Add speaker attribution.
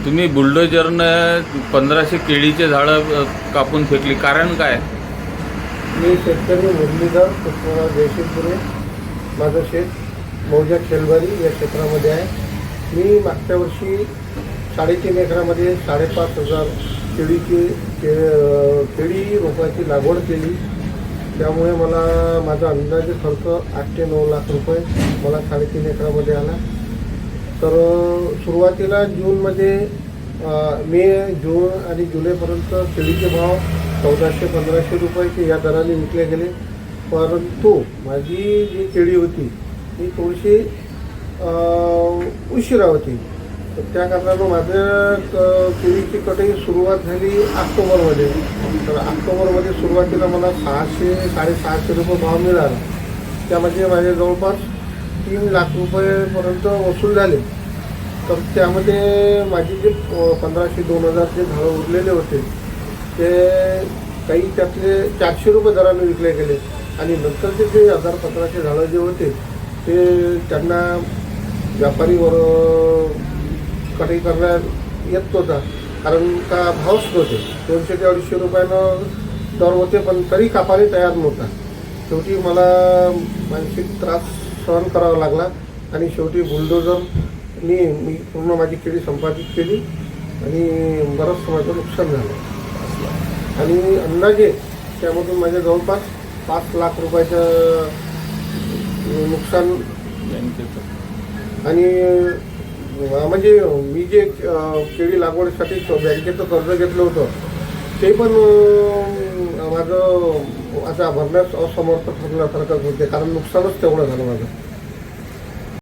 Speaker 1: तुम्ही बुलडोजरनं 1500 केळीचे झाडं कापून फेकली, कारण काय?
Speaker 2: मी शेतकरी मुरलीधर कृष्णराव जयसिंगपुरे. माझं शेत मौजा खेलबारी या क्षेत्रामध्ये आहे. मी मागच्या वर्षी 3.5 एकरामध्ये 5,500 केळी रोपाची लागवड केली. त्यामुळे मला माझा अंदाजे खर्च 8 ते 9 लाख रुपये मला 3.5 एकरामध्ये आला. तर सुरुवातीला जूनमध्ये मे, जून आणि जुलैपर्यंत केळीचे भाव 1400-1500 रुपयाचे या दराने विकले गेले. परंतु माझी जी केळी होती ती थोडीशी उशिरा होती. तर त्या कारणानं माझं केळीची कटाई सुरुवात झाली ऑक्टोबरमध्ये. तर ऑक्टोबरमध्ये सुरुवातीला मला 600-650 रुपये भाव मिळाला. त्यामध्ये माझे जवळपास 3 लाख रुपयेपर्यंत वसूल झाले. तर त्यामध्ये माझे जे 1500-2000 जे झाडं उरलेले होते ते काही त्यातले 400 रुपये दराने विकले गेले. आणि नंतरचे जे 1000-1500 झाडं जे होते ते त्यांना व्यापारीवर कटाई करण्यात येत नव्हता, कारण का भावच नव्हते. 200 ते 250 रुपयानं दर होते, पण तरी कापायला तयार नव्हता. शेवटी मला मानसिक त्रास सहन करावा लागला आणि शेवटी बुलडोझरनी मी पूर्ण माझी केळी संपादित केली आणि बरंच माझं नुकसान झालं. आणि अंदाजे त्यामधून माझ्या जवळपास 5 लाख रुपयाचं नुकसान. आणि म्हणजे मी जे केळी लागवडीसाठी बँकेचं कर्ज घेतलं होतं ते पण माझं आता भरण्यास असमर्थ ठरल्यासारखंच होते, कारण नुकसानच तेवढं झालं माझं.